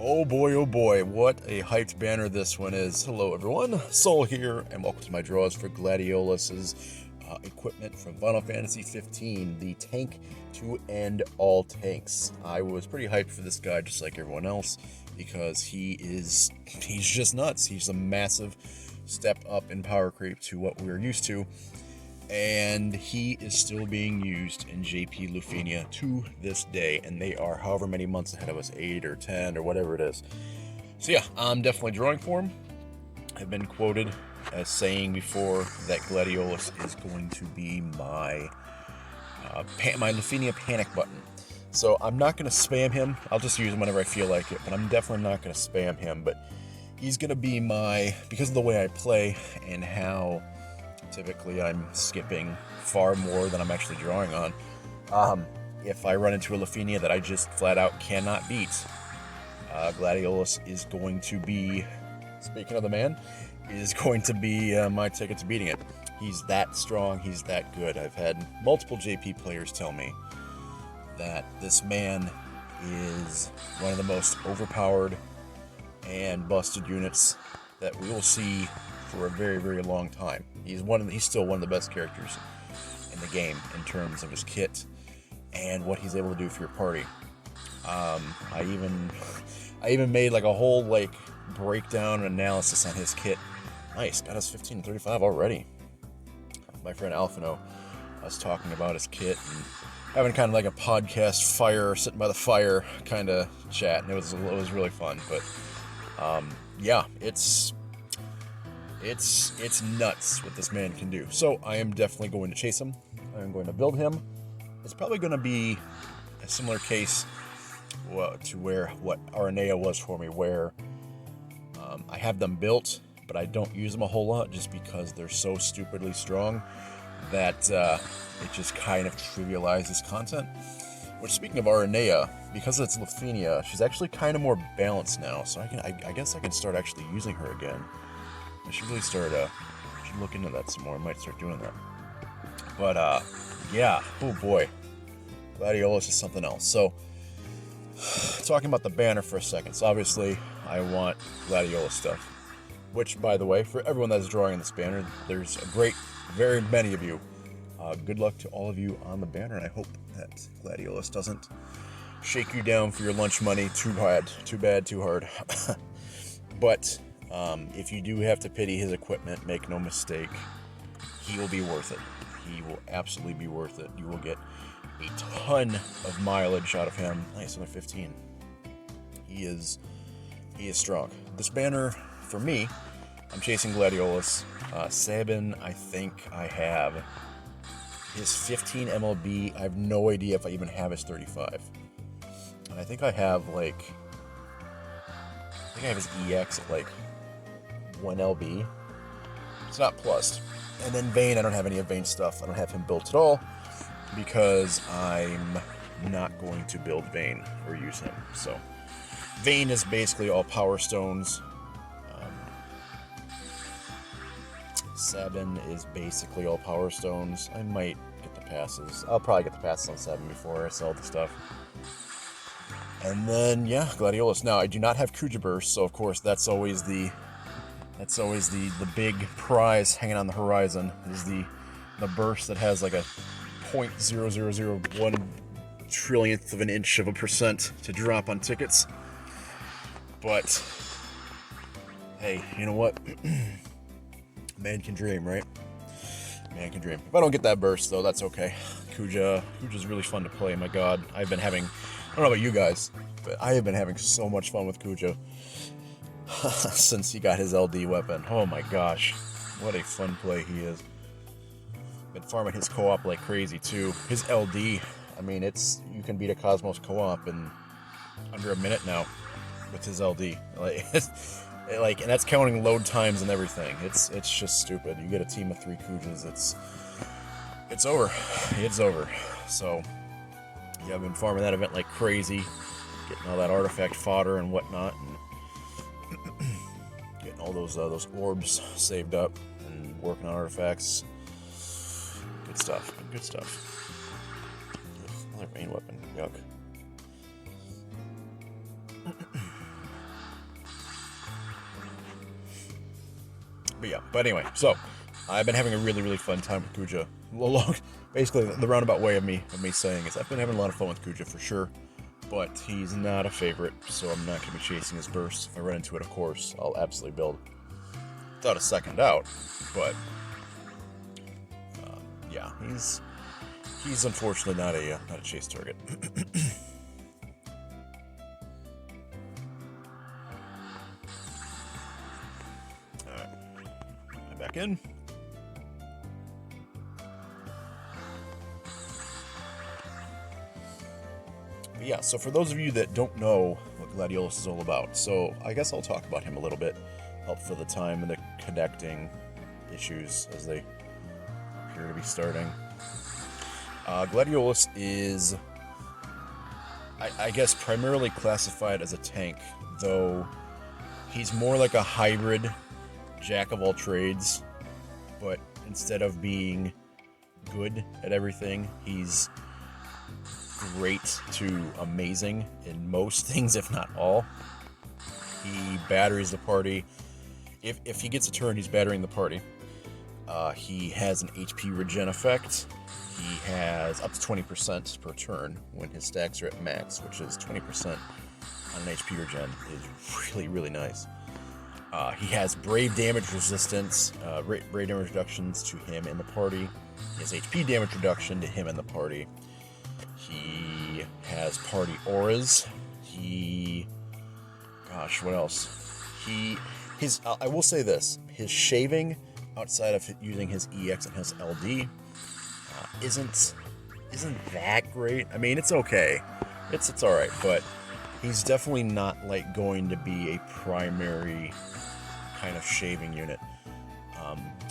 Oh boy, what a hyped banner this one is. Hello everyone, Soul here, and welcome to my draws for Gladiolus's equipment from Final Fantasy 15, the tank to end all tanks. I was pretty hyped for this guy, just like everyone else, because he's just nuts. He's a massive step up in power creep to what we're used to, and he is still being used in JP Lufenia to this day, and they are however many months ahead of us, 8 or 10 or whatever it is. So yeah, I'm definitely drawing for him. I've been quoted as saying before that Gladiolus is going to be my my Lufenia panic button. So I'm not going to spam him. I'll just use him whenever I feel like it, but I'm definitely not going to spam him. But he's going to be my, because of the way I play and how typically I'm skipping far more than I'm actually drawing on. If I run into a Lufenia that I just flat out cannot beat, Gladiolus is going to be, speaking of the man, is going to be my ticket to beating it. He's that strong, he's that good. I've had multiple JP players tell me that this man is one of the most overpowered and busted units that we will see for a very, very long time. He's still one of the best characters in the game in terms of his kit and what he's able to do for your party. I even made like a whole breakdown and analysis on his kit. Nice, got us 1535 already. My friend Alphino was talking about his kit and having kind of like a podcast fire, sitting by the fire kind of chat, and it was really fun. But yeah, it's nuts what this man can do. So I am definitely going to chase him. I am going to build him. It's probably going to be a similar case to where what Aranea was for me, where I have them built, but I don't use them a whole lot just because they're so stupidly strong that it just kind of trivializes content. Which, speaking of Aranea, because it's Lufenia, she's actually kind of more balanced now, so I guess I can start actually using her again. I should really start, should look into that some more. I might start doing that. But, yeah, oh boy. Gladiolus is something else. So, talking about the banner for a second. So, obviously, I want Gladiolus stuff. Which, by the way, for everyone that's drawing in this banner, there's very many of you. Good luck to all of you on the banner, and I hope that Gladiolus doesn't shake you down for your lunch money too bad, too hard. But if you do have to pity his equipment, make no mistake, he will be worth it. He will absolutely be worth it. You will get a ton of mileage out of him. Nice, only 15. He is strong. This banner, for me, I'm chasing Gladiolus. Sabin, I think I have his 15 MLB. I have no idea if I even have his 35. And I think I have his EX at 1 LB. It's not plus. And then Vayne, I don't have any of Vayne's stuff. I don't have him built at all because I'm not going to build Vayne or use him. So Vayne is basically all power stones. Sabin is basically all power stones. I might get the passes. I'll probably get the passes on Sabin before I sell the stuff. And then yeah, Gladiolus. Now I do not have Kuja Burst, so of course that's always the big prize hanging on the horizon, is the burst that has like a 0.0001 trillionth of an inch of a percent to drop on tickets. But hey, you know what? Man can dream, right? Man can dream. If I don't get that burst, though, that's okay. Kuja's really fun to play. My God, I don't know about you guys, but I have been having so much fun with Kuja since he got his LD weapon. Oh my gosh, what a fun play he is. Been farming his co-op like crazy too. His LD, I mean, you can beat a Cosmos co-op in under a minute now with his LD. And that's counting load times and everything. It's just stupid. You get a team of 3 Kujas, it's over. It's over. So yeah, I've been farming that event like crazy, getting all that artifact fodder and whatnot, and getting all those orbs saved up and working on artifacts. Good stuff. Good stuff. Another main weapon. Yuck. But anyway, so I've been having a really fun time with Kuja. Basically, the roundabout way of me saying is I've been having a lot of fun with Kuja for sure, but he's not a favorite, so I'm not going to be chasing his burst. If I run into it, of course, I'll absolutely build without a second doubt. But yeah, he's unfortunately not a chase target. All right, back in. But yeah, so for those of you that don't know what Gladiolus is all about, so I guess I'll talk about him a little bit, help fill the time and the connecting issues as they appear to be starting. Gladiolus is, I guess, primarily classified as a tank, though he's more like a hybrid jack of all trades, but instead of being good at everything, he's great to amazing in most things, if not all. He batteries the party. If he gets a turn, he's battering the party. He has an HP regen effect. He has up to 20% per turn when his stacks are at max, which is 20% on an HP regen is really nice. He has brave damage resistance, brave damage reductions to him and the party. He has HP damage reduction to him and the party. He has party auras. Gosh, what else? I will say this: his shaving, outside of using his EX and his LD, isn't that great. I mean, it's okay. It's all right, but he's definitely not like going to be a primary kind of shaving unit.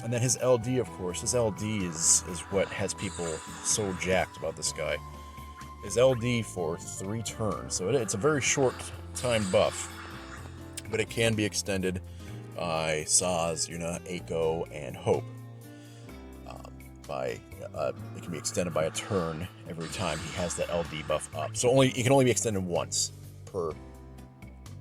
And then his LD, of course, his LD is what has people so jacked about this guy. His LD for 3 turns, so it's a very short time buff, but it can be extended by Saz, Yuna, Eiko, and Hope. It can be extended by a turn every time he has the LD buff up. So it can only be extended once per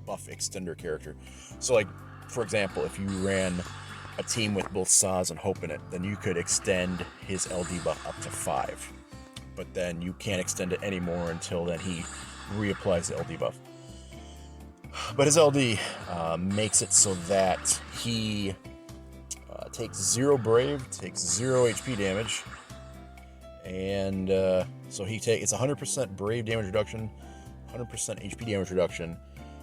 buff extender character. So, like, for example, if you ran a team with both Saz and Hope in it, then you could extend his LD buff up to 5. But then you can't extend it anymore until then he reapplies the LD buff. But his LD makes it so that he takes 0 brave, takes 0 HP damage, and so it's 100% brave damage reduction, 100% HP damage reduction,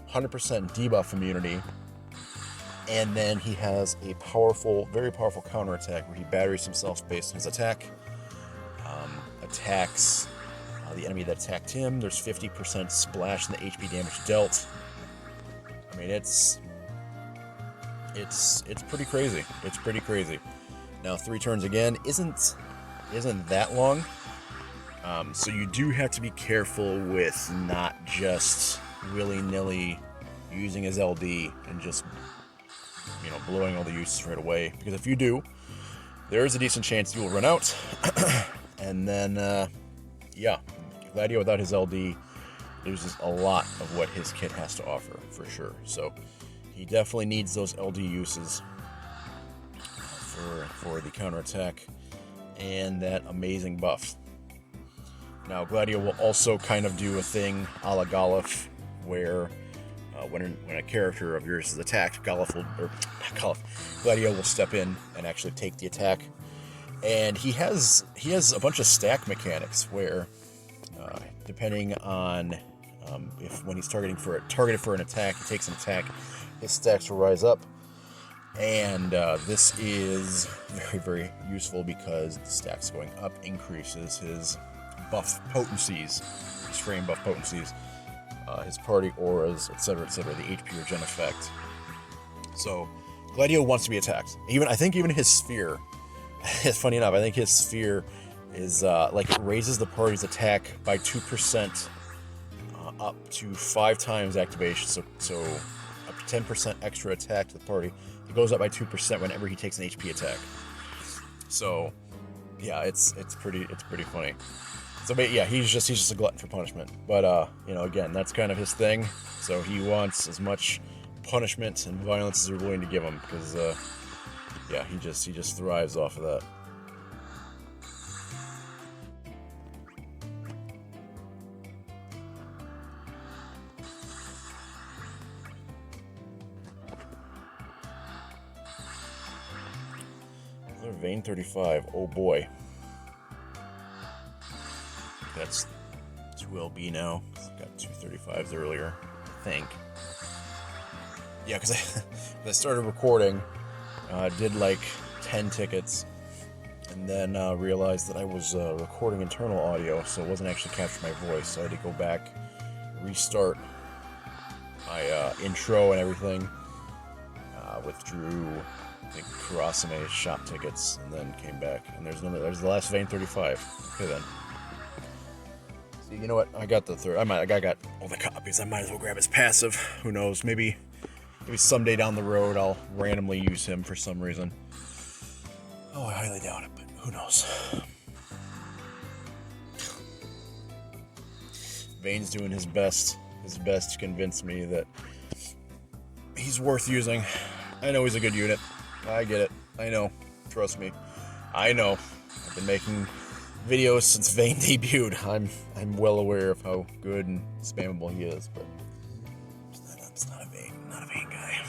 100% debuff immunity, and then he has a very powerful counterattack where he batteries himself based on his attack. Attacks the enemy that attacked him. There's 50% splash in the HP damage dealt. I mean, it's pretty crazy. It's pretty crazy. Now, 3 turns again isn't that long. So you do have to be careful with not just willy-nilly using his LD and just blowing all the uses right away. Because if you do, there is a decent chance you will run out. And then, Gladio without his LD loses a lot of what his kit has to offer, for sure. So he definitely needs those LD uses for the counterattack and that amazing buff. Now, Gladio will also kind of do a thing a la Golif, where when a character of yours is attacked, Gladio will step in and actually take the attack. And he has a bunch of stack mechanics where, depending on when he's targeted for an attack, he takes an attack, his stacks will rise up. And this is very useful because the stacks going up increases his buff potencies, his frame buff potencies, his party auras, etc., the HP regen effect. So Gladio wants to be attacked. I think even his sphere. Funny enough, I think his sphere is it raises the party's attack by 2% up to 5 times activation. So up to 10% extra attack to the party. It goes up by 2% whenever he takes an HP attack. So yeah, it's pretty funny. So but yeah, he's just a glutton for punishment. But again, that's kind of his thing. So he wants as much punishment and violence as you're willing to give him, because Yeah, he just thrives off of that. Another Vein 35. Oh boy. That's 2LB now. Got 235s earlier, I think. Yeah, because I started recording, did like 10 tickets, and then realized that I was recording internal audio, so it wasn't actually capturing my voice, so I had to go back, restart my intro and everything, withdrew, I think, Kurasame's shop tickets, and then came back, and there's the last Vein 35. Okay then. See, you know what, I got the third, I got all the copies, I might as well grab his passive, who knows, maybe someday down the road I'll randomly use him for some reason. Oh, I highly doubt it, but who knows. Vane's doing his best to convince me that he's worth using. I know he's a good unit. I get it. I know. Trust me. I know. I've been making videos since Vane debuted. I'm well aware of how good and spammable he is, but it's not a Vane guy.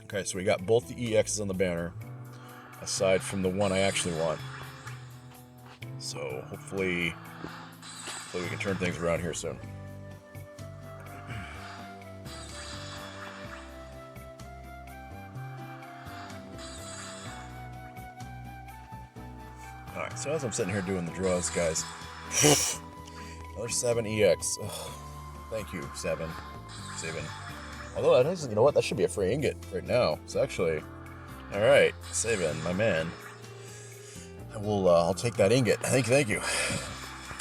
Okay, so we got both the EXs on the banner, aside from the one I actually want. So hopefully we can turn things around here soon. Alright, so as I'm sitting here doing the draws, guys, another 7 EX. Ugh, thank you, 7. Although that is, you know what, that should be a free ingot right now. It's actually, alright, Saban, my man. I'll take that ingot. Thank you.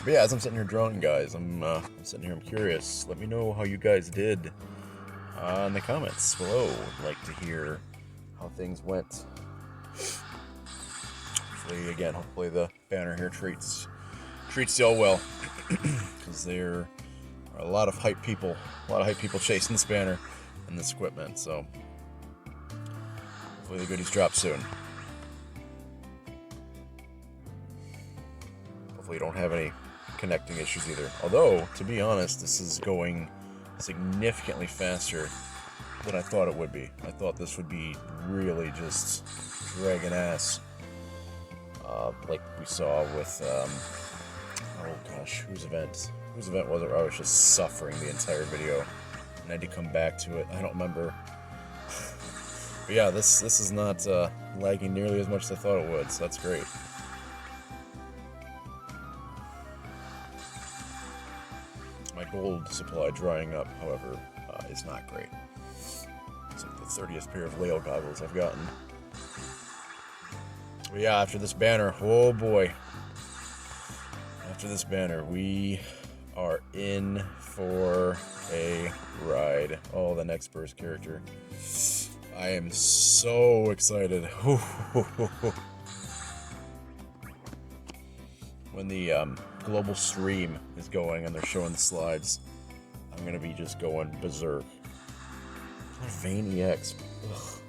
But yeah, as I'm sitting here drawing, guys, I'm sitting here, I'm curious. Let me know how you guys did in the comments below. I'd like to hear how things went. Hopefully the banner here treats y'all well, because there are a lot of hype people chasing this banner and this equipment. So hopefully the goodies drop soon. Hopefully you don't have any connecting issues either. Although, to be honest, this is going significantly faster than I thought it would be. I thought this would be really just dragging ass. Like we saw with, oh gosh, whose event was it where I was just suffering the entire video and I had to come back to it? I don't remember. But yeah, this is not lagging nearly as much as I thought it would, so that's great. My gold supply drying up, however, is not great. It's like the 30th pair of Lail goggles I've gotten. But yeah, after this banner, oh boy. After this banner, we are in for a ride. Oh, the next burst character. I am so excited. When the global stream is going and they're showing the slides, I'm gonna be just going berserk. What a Vane EX. Ugh.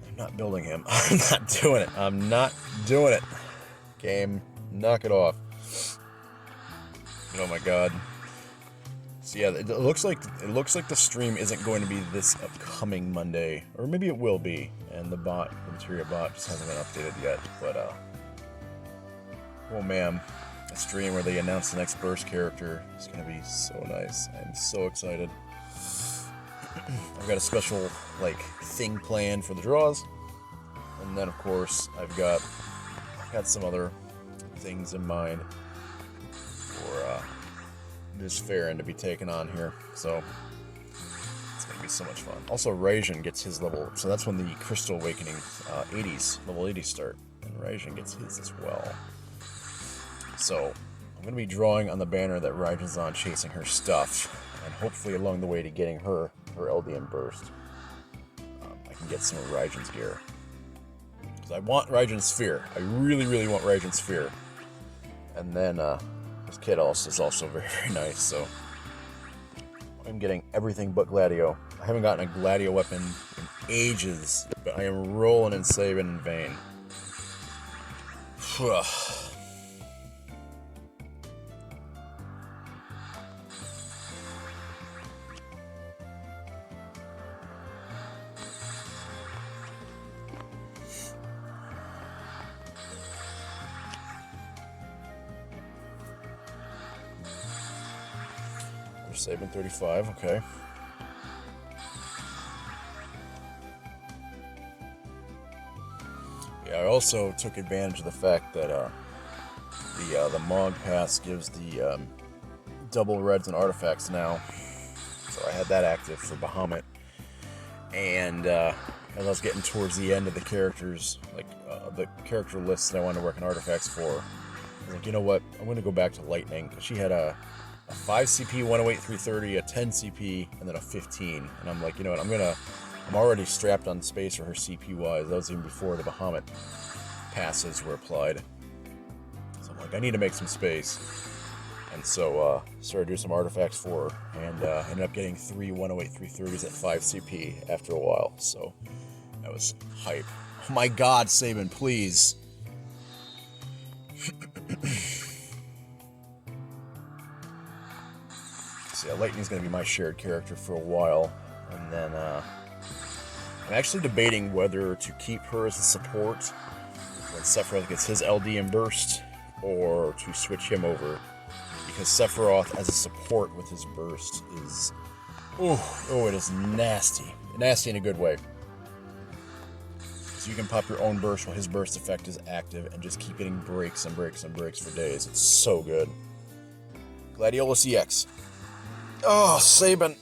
I'm not building him. I'm not doing it. Game, knock it off. Oh my god. So yeah, it looks like the stream isn't going to be this upcoming Monday, or maybe it will be, and the materia bot just hasn't been updated yet. But oh man, a stream where they announce the next burst character is going to be so nice. I'm so excited. I've got a special thing planned for the draws, and then of course I've got some other things in mind for this Farron to be taken on here, so it's gonna be so much fun. Also, Raijin gets his level, so that's when the Crystal Awakening level 80 start, and Raijin gets his as well. So I'm gonna be drawing on the banner that Raijin's on, chasing her stuff, and hopefully along the way to getting her LDM burst, I can get some of Raijin's gear. Because I want Raijin's Sphere. I really want Raijin's Sphere. And then this kit is also very, very nice, so I'm getting everything but Gladio. I haven't gotten a Gladio weapon in ages, but I am rolling and saving in vain. We're saving 35, okay. Yeah, I also took advantage of the fact that the Mog Pass gives the double reds and artifacts now, so I had that active for Bahamut. And as I was getting towards the end of the characters, like the character lists that I wanted to work on artifacts for, I was like, you know what? I'm going to go back to Lightning, because she had a 5 CP, 108, 330, a 10 CP, and then a 15. And I'm like, you know what? I'm already strapped on space for her CP-wise. That was even before the Bahamut passes were applied. So I'm like, I need to make some space. And so started doing some artifacts for her, and ended up getting 3 108 330s at 5 CP after a while. So that was hype. Oh my god, Sabin, please. So yeah, Lightning's going to be my shared character for a while. And then I'm actually debating whether to keep her as a support when Sephiroth gets his LD and burst, or to switch him over. Because Sephiroth as a support with his burst is... Oh, it is nasty. Nasty in a good way. So you can pop your own burst while his burst effect is active and just keep getting breaks and breaks and breaks for days. It's so good. Gladiolus EX. Oh, Sabin.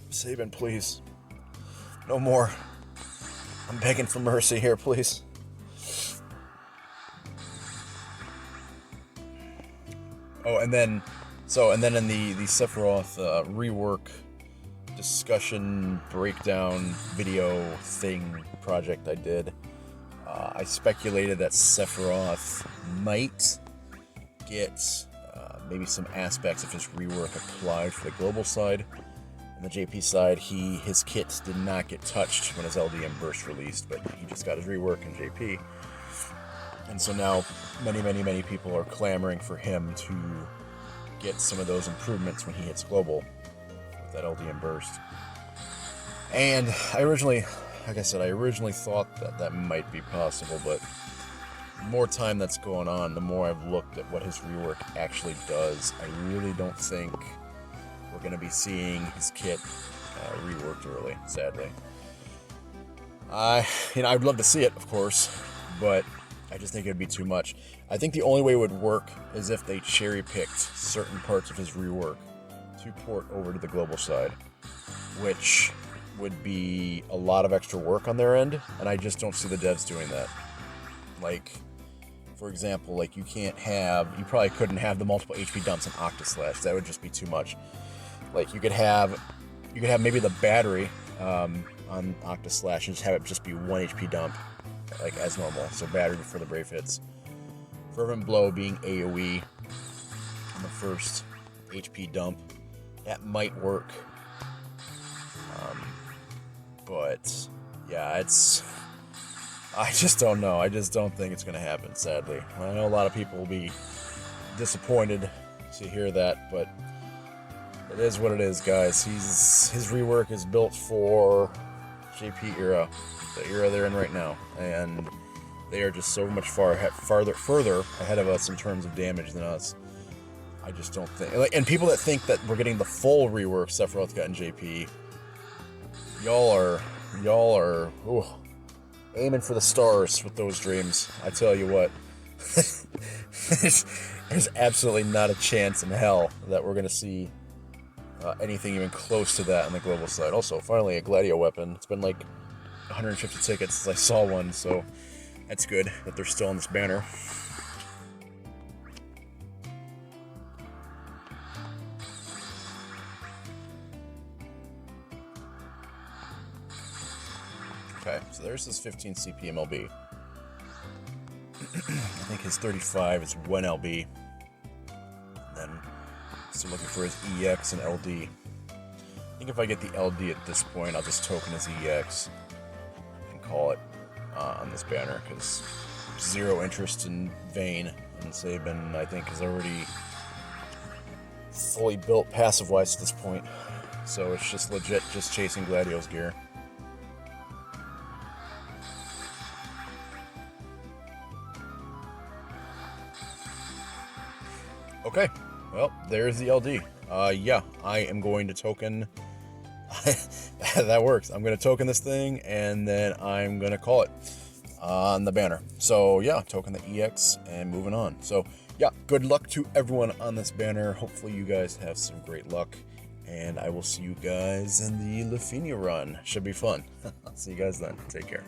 Sabin, please. No more. I'm begging for mercy here, please. Oh, and then in the Sephiroth rework discussion breakdown video thing project I did, I speculated that Sephiroth might get maybe some aspects of his rework applied for the global side. On the JP side, his kit did not get touched when his LDM burst released, but he just got his rework in JP. And so now many people are clamoring for him to get some of those improvements when he hits global with that LDM burst. And I originally thought that might be possible, but the more time that's going on, the more I've looked at what his rework actually does. I really don't think we're going to be seeing his kit reworked early, sadly. I'd love to see it, of course, but I just think it'd be too much. I think the only way it would work is if they cherry-picked certain parts of his rework to port over to the global side, which would be a lot of extra work on their end, and I just don't see the devs doing that. Like, for example, like you probably couldn't have the multiple HP dumps in Octaslash. That would just be too much. Like you could have maybe the battery on Octaslash and just have it just be 1 HP dump, like as normal. So battery before the brave hits. Fervent Blow being AoE on the first HP dump. That might work. But yeah, I just don't know. I just don't think it's going to happen, sadly. I know a lot of people will be disappointed to hear that, but it is what it is, guys. His rework is built for JP era, the era they're in right now, and they are just so much further ahead of us in terms of damage than us. I just don't think, and people that think that we're getting the full rework Sephiroth got in JP, y'all are aiming for the stars with those dreams. I tell you what, there's absolutely not a chance in hell that we're gonna see anything even close to that on the global side. Also, finally a Gladio weapon. It's been like 150 tickets since I saw one, so that's good that they're still on this banner. Okay, so there's his 15 CP MLB. I think his 35 is 1 LB. And then So looking for his EX and LD. I think if I get the LD at this point, I'll just token his EX and call it on this banner, because zero interest in Vayne, and Sabin, I think, is already fully built passive-wise at this point. So it's just legit just chasing Gladiolus gear. Okay, well, there's the LD. Yeah, I am going to token... that works. I'm going to token this thing, and then I'm going to call it on the banner. So, yeah, token the EX, and moving on. So, yeah, good luck to everyone on this banner. Hopefully you guys have some great luck, and I will see you guys in the Lafenia run. Should be fun. I'll see you guys then. Take care.